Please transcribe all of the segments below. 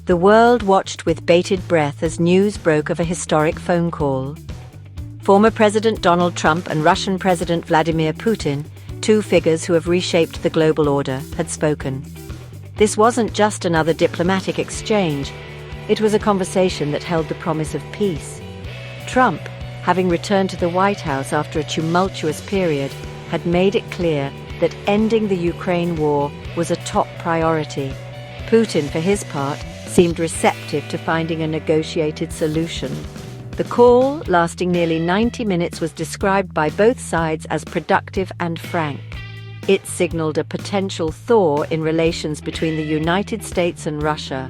The world watched with bated breath as news broke of a historic phone call. Former President Donald Trump and Russian President Vladimir Putin, two figures who have reshaped the global order, had spoken. This wasn't just another diplomatic exchange. It was a conversation that held the promise of peace. Trump, having returned to the White House after a tumultuous period, had made it clear that ending the Ukraine war was a top priority. Putin, for his part, seemed receptive to finding a negotiated solution. The call, lasting nearly 90 minutes, was described by both sides as productive and frank. It signaled a potential thaw in relations between the United States and Russia.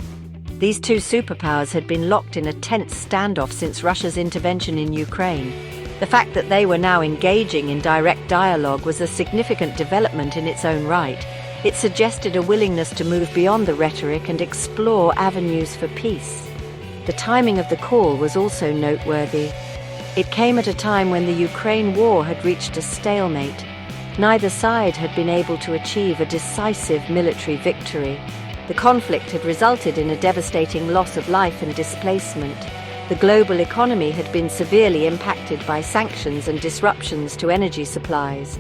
These two superpowers had been locked in a tense standoff since Russia's intervention in Ukraine. The fact that they were now engaging in direct dialogue was a significant development in its own right. It suggested a willingness to move beyond the rhetoric and explore avenues for peace. The timing of the call was also noteworthy. It came at a time when the Ukraine war had reached a stalemate. Neither side had been able to achieve a decisive military victory. The conflict had resulted in a devastating loss of life and displacement. The global economy had been severely impacted by sanctions and disruptions to energy supplies.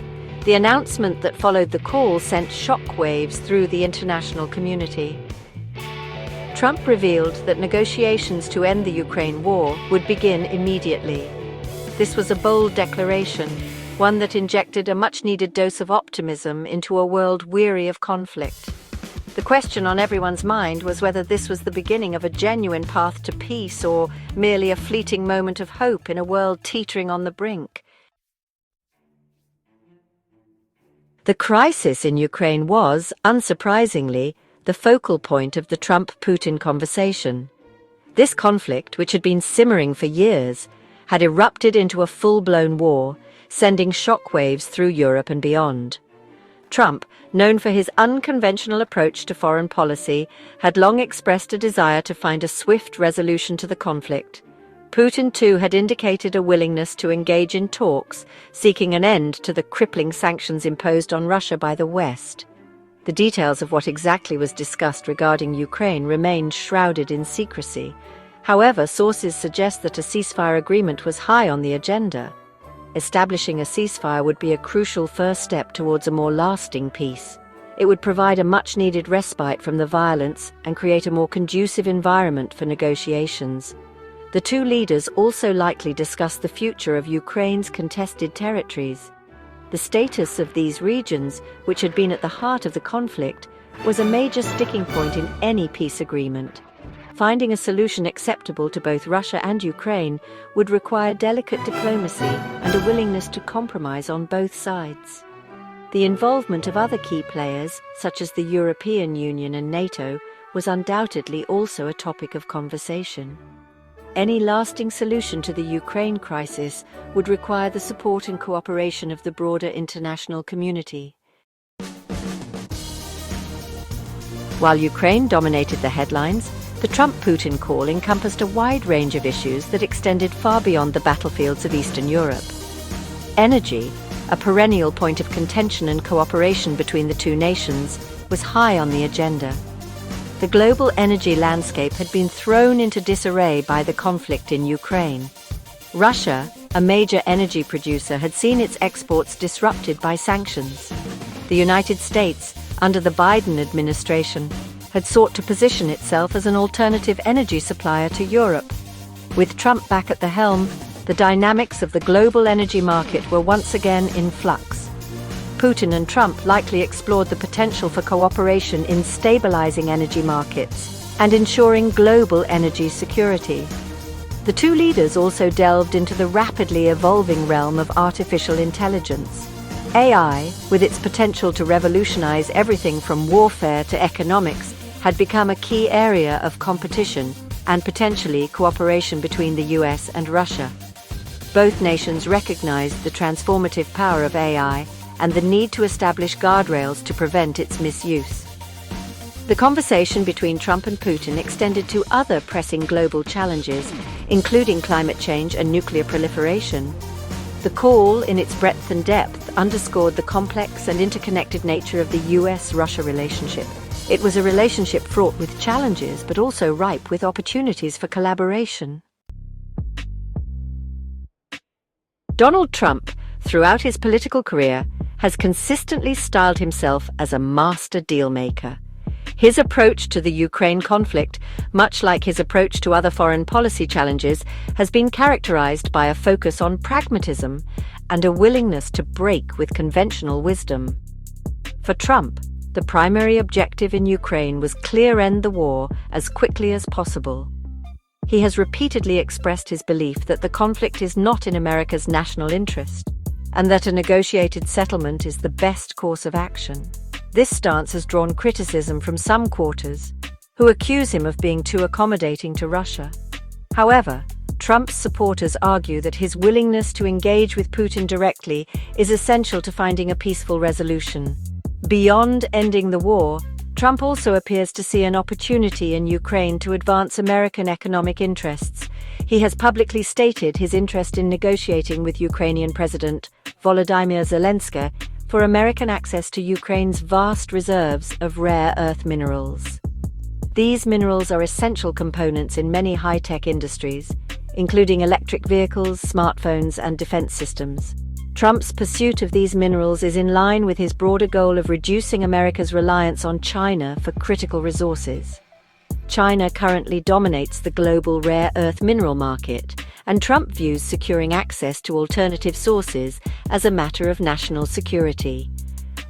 The announcement that followed the call sent shockwaves through the international community. Trump revealed that negotiations to end the Ukraine war would begin immediately. This was a bold declaration, one that injected a much-needed dose of optimism into a world weary of conflict. The question on everyone's mind was whether this was the beginning of a genuine path to peace or merely a fleeting moment of hope in a world teetering on the brink. The crisis in Ukraine was, unsurprisingly, the focal point of the Trump-Putin conversation. This conflict, which had been simmering for years, had erupted into a full-blown war, sending shockwaves through Europe and beyond. Trump, known for his unconventional approach to foreign policy, had long expressed a desire to find a swift resolution to the conflict. Putin, too, had indicated a willingness to engage in talks, seeking an end to the crippling sanctions imposed on Russia by the West. The details of what exactly was discussed regarding Ukraine remained shrouded in secrecy. However, sources suggest that a ceasefire agreement was high on the agenda. Establishing a ceasefire would be a crucial first step towards a more lasting peace. It would provide a much-needed respite from the violence and create a more conducive environment for negotiations. The two leaders also likely discussed the future of Ukraine's contested territories. The status of these regions, which had been at the heart of the conflict, was a major sticking point in any peace agreement. Finding a solution acceptable to both Russia and Ukraine would require delicate diplomacy and a willingness to compromise on both sides. The involvement of other key players, such as the European Union and NATO, was undoubtedly also a topic of conversation. Any lasting solution to the Ukraine crisis would require the support and cooperation of the broader international community. While Ukraine dominated the headlines, the Trump-Putin call encompassed a wide range of issues that extended far beyond the battlefields of Eastern Europe. Energy, a perennial point of contention and cooperation between the two nations, was high on the agenda. The global energy landscape had been thrown into disarray by the conflict in Ukraine. Russia, a major energy producer, had seen its exports disrupted by sanctions. The United States, under the Biden administration, had sought to position itself as an alternative energy supplier to Europe. With Trump back at the helm, the dynamics of the global energy market were once again in flux. Putin and Trump likely explored the potential for cooperation in stabilizing energy markets and ensuring global energy security. The two leaders also delved into the rapidly evolving realm of artificial intelligence. AI, with its potential to revolutionize everything from warfare to economics, had become a key area of competition and potentially cooperation between the US and Russia. Both nations recognized the transformative power of AI and the need to establish guardrails to prevent its misuse. The conversation between Trump and Putin extended to other pressing global challenges, including climate change and nuclear proliferation. The call, in its breadth and depth, underscored the complex and interconnected nature of the US-Russia relationship. It was a relationship fraught with challenges, but also ripe with opportunities for collaboration. Donald Trump, throughout his political career, has consistently styled himself as a master dealmaker. His approach to the Ukraine conflict, much like his approach to other foreign policy challenges, has been characterized by a focus on pragmatism and a willingness to break with conventional wisdom. For Trump, the primary objective in Ukraine was end the war as quickly as possible. He has repeatedly expressed his belief that the conflict is not in America's national interest, and that a negotiated settlement is the best course of action. This stance has drawn criticism from some quarters, who accuse him of being too accommodating to Russia. However, Trump's supporters argue that his willingness to engage with Putin directly is essential to finding a peaceful resolution. Beyond ending the war, Trump also appears to see an opportunity in Ukraine to advance American economic interests. He has publicly stated his interest in negotiating with Ukrainian President Volodymyr Zelensky for American access to Ukraine's vast reserves of rare earth minerals. These minerals are essential components in many high-tech industries, including electric vehicles, smartphones, and defense systems. Trump's pursuit of these minerals is in line with his broader goal of reducing America's reliance on China for critical resources. China currently dominates the global rare earth mineral market, and Trump views securing access to alternative sources as a matter of national security.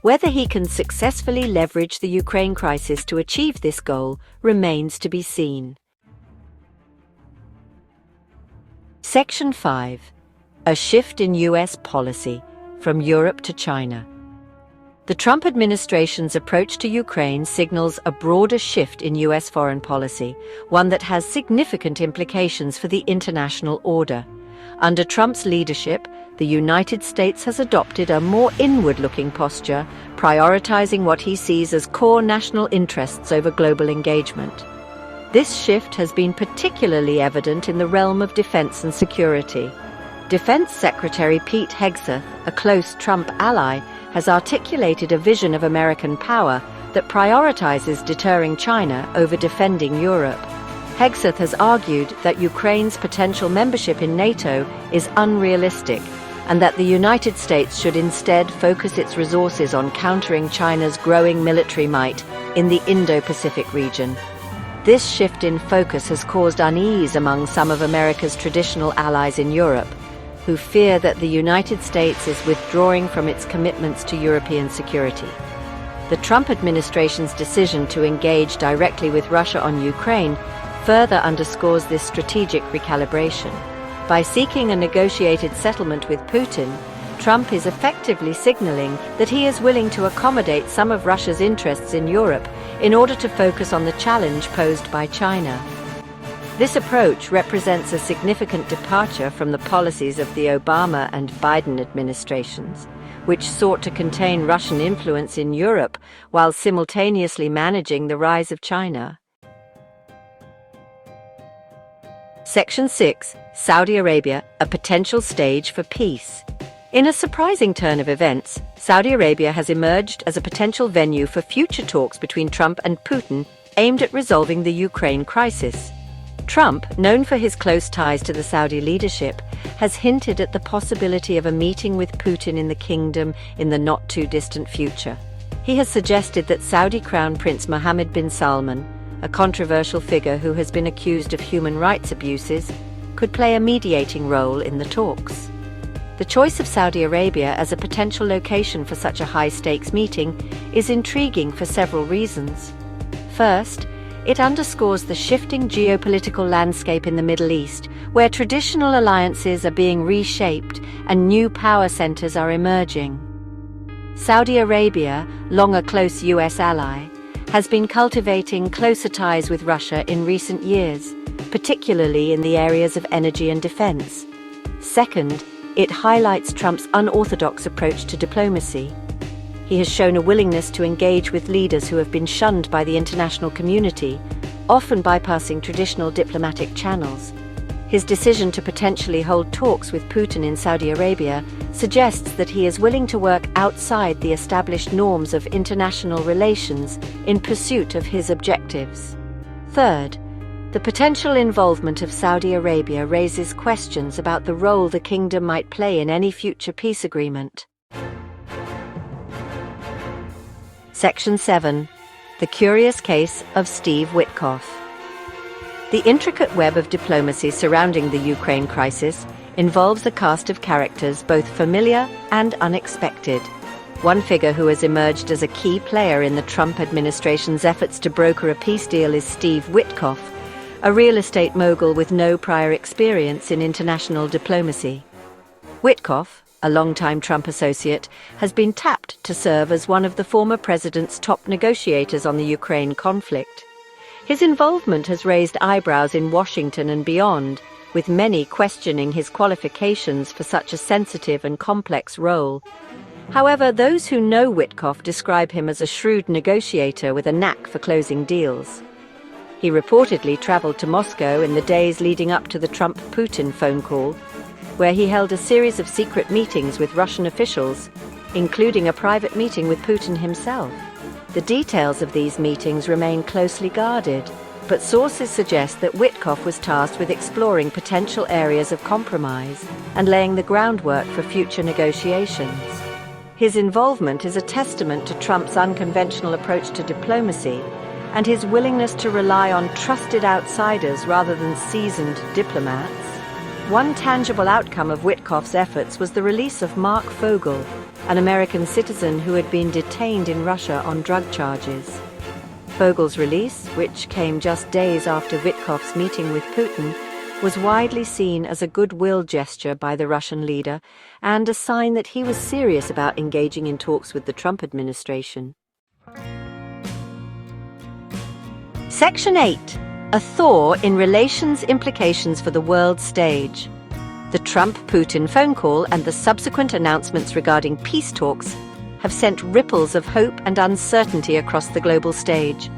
Whether he can successfully leverage the Ukraine crisis to achieve this goal remains to be seen. Section 5. A shift in U.S. policy, from Europe to China. The Trump administration's approach to Ukraine signals a broader shift in U.S. foreign policy, one that has significant implications for the international order. Under Trump's leadership, the United States has adopted a more inward-looking posture, prioritizing what he sees as core national interests over global engagement. This shift has been particularly evident in the realm of defense and security. Defense Secretary Pete Hegseth, a close Trump ally, has articulated a vision of American power that prioritizes deterring China over defending Europe. Hegseth has argued that Ukraine's potential membership in NATO is unrealistic and that the United States should instead focus its resources on countering China's growing military might in the Indo-Pacific region. This shift in focus has caused unease among some of America's traditional allies in Europe, who fear that the United States is withdrawing from its commitments to European security. The Trump administration's decision to engage directly with Russia on Ukraine further underscores this strategic recalibration. By seeking a negotiated settlement with Putin, Trump is effectively signaling that he is willing to accommodate some of Russia's interests in Europe in order to focus on the challenge posed by China. This approach represents a significant departure from the policies of the Obama and Biden administrations, which sought to contain Russian influence in Europe while simultaneously managing the rise of China. Section 6. Saudi Arabia, a potential stage for peace. In a surprising turn of events, Saudi Arabia has emerged as a potential venue for future talks between Trump and Putin aimed at resolving the Ukraine crisis. Trump, known for his close ties to the Saudi leadership, has hinted at the possibility of a meeting with Putin in the kingdom in the not-too-distant future. He has suggested that Saudi Crown Prince Mohammed bin Salman, a controversial figure who has been accused of human rights abuses, could play a mediating role in the talks. The choice of Saudi Arabia as a potential location for such a high-stakes meeting is intriguing for several reasons. First, it underscores the shifting geopolitical landscape in the Middle East, where traditional alliances are being reshaped and new power centers are emerging. Saudi Arabia, long a close U.S. ally, has been cultivating closer ties with Russia in recent years, particularly in the areas of energy and defense. Second, it highlights Trump's unorthodox approach to diplomacy. He has shown a willingness to engage with leaders who have been shunned by the international community, often bypassing traditional diplomatic channels. His decision to potentially hold talks with Putin in Saudi Arabia suggests that he is willing to work outside the established norms of international relations in pursuit of his objectives. Third, the potential involvement of Saudi Arabia raises questions about the role the kingdom might play in any future peace agreement. Section 7. The Curious Case of Steve Witkoff. The intricate web of diplomacy surrounding the Ukraine crisis involves a cast of characters both familiar and unexpected. One figure who has emerged as a key player in the Trump administration's efforts to broker a peace deal is Steve Witkoff, a real estate mogul with no prior experience in international diplomacy. Witkoff, a longtime Trump associate, has been tapped to serve as one of the former president's top negotiators on the Ukraine conflict. His involvement has raised eyebrows in Washington and beyond, with many questioning his qualifications for such a sensitive and complex role. However, those who know Witkoff describe him as a shrewd negotiator with a knack for closing deals. He reportedly traveled to Moscow in the days leading up to the Trump-Putin phone call, where he held a series of secret meetings with Russian officials, including a private meeting with Putin himself. The details of these meetings remain closely guarded, but sources suggest that Witkoff was tasked with exploring potential areas of compromise and laying the groundwork for future negotiations. His involvement is a testament to Trump's unconventional approach to diplomacy and his willingness to rely on trusted outsiders rather than seasoned diplomats. One tangible outcome of Witkoff's efforts was the release of Mark Fogel, an American citizen who had been detained in Russia on drug charges. Fogel's release, which came just days after Witkoff's meeting with Putin, was widely seen as a goodwill gesture by the Russian leader and a sign that he was serious about engaging in talks with the Trump administration. Section 8. A thaw in relations implications for the world stage. The Trump-Putin phone call and the subsequent announcements regarding peace talks have sent ripples of hope and uncertainty across the global stage.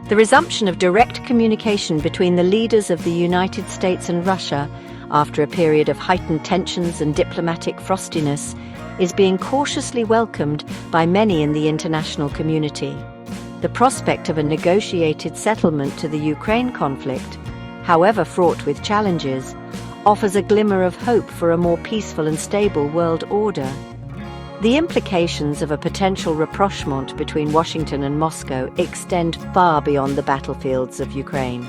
The resumption of direct communication between the leaders of the United States and Russia, after a period of heightened tensions and diplomatic frostiness, is being cautiously welcomed by many in the international community. The prospect of a negotiated settlement to the Ukraine conflict, however fraught with challenges, offers a glimmer of hope for a more peaceful and stable world order. The implications of a potential rapprochement between Washington and Moscow extend far beyond the battlefields of Ukraine.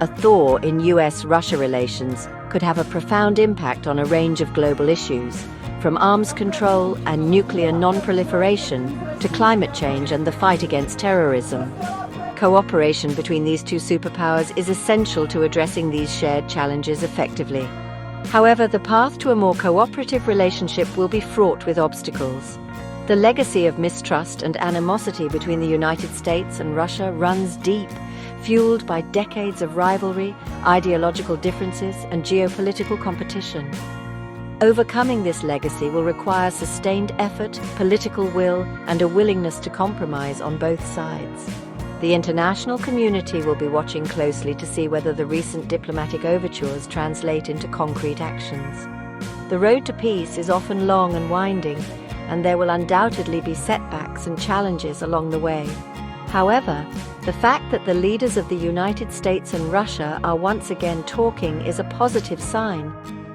A thaw in US-Russia relations could have a profound impact on a range of global issues, from arms control and nuclear non-proliferation to climate change and the fight against terrorism. Cooperation between these two superpowers is essential to addressing these shared challenges effectively. However, the path to a more cooperative relationship will be fraught with obstacles. The legacy of mistrust and animosity between the United States and Russia runs deep, fueled by decades of rivalry, ideological differences, and geopolitical competition. Overcoming this legacy will require sustained effort, political will, and a willingness to compromise on both sides. The international community will be watching closely to see whether the recent diplomatic overtures translate into concrete actions. The road to peace is often long and winding, and there will undoubtedly be setbacks and challenges along the way. However, the fact that the leaders of the United States and Russia are once again talking is a positive sign,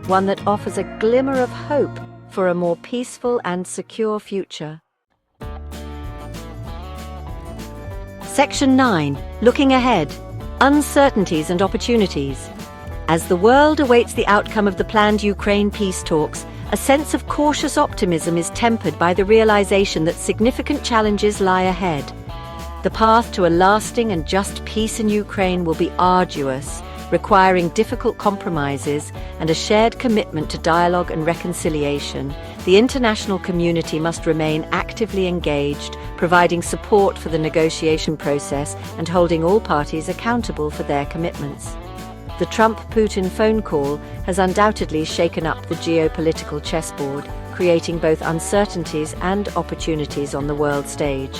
one that offers a glimmer of hope for a more peaceful and secure future. Section 9. Looking ahead. Uncertainties and opportunities. As the world awaits the outcome of the planned Ukraine peace talks, a sense of cautious optimism is tempered by the realization that significant challenges lie ahead. The path to a lasting and just peace in Ukraine will be arduous, requiring difficult compromises and a shared commitment to dialogue and reconciliation. The international community must remain actively engaged, providing support for the negotiation process and holding all parties accountable for their commitments. The Trump-Putin phone call has undoubtedly shaken up the geopolitical chessboard, creating both uncertainties and opportunities on the world stage.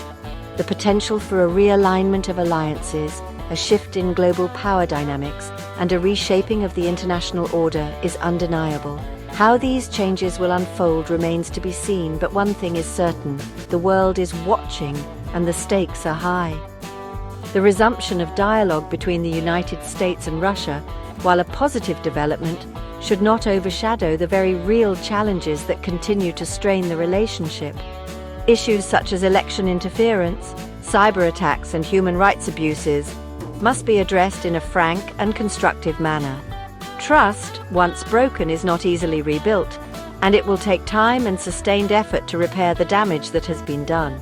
The potential for a realignment of alliances, a shift in global power dynamics, and a reshaping of the international order is undeniable. How these changes will unfold remains to be seen, but one thing is certain: the world is watching and the stakes are high. The resumption of dialogue between the United States and Russia, while a positive development, should not overshadow the very real challenges that continue to strain the relationship. Issues such as election interference, cyber attacks, and human rights abuses must be addressed in a frank and constructive manner. Trust, once broken, is not easily rebuilt, and it will take time and sustained effort to repair the damage that has been done.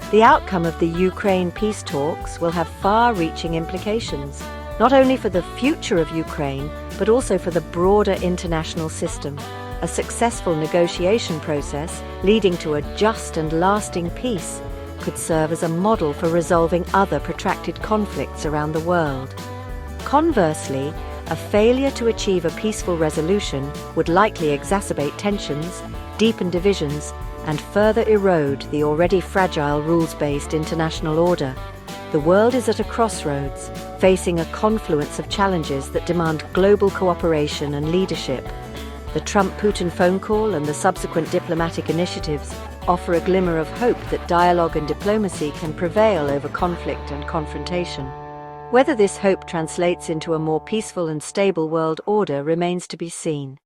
The outcome of the Ukraine peace talks will have far-reaching implications, not only for the future of Ukraine, but also for the broader international system. A successful negotiation process leading to a just and lasting peace could serve as a model for resolving other protracted conflicts around the world. Conversely, a failure to achieve a peaceful resolution would likely exacerbate tensions, deepen divisions, and further erode the already fragile rules-based international order. The world is at a crossroads, facing a confluence of challenges that demand global cooperation and leadership. The Trump-Putin phone call and the subsequent diplomatic initiatives offer a glimmer of hope that dialogue and diplomacy can prevail over conflict and confrontation. Whether this hope translates into a more peaceful and stable world order remains to be seen.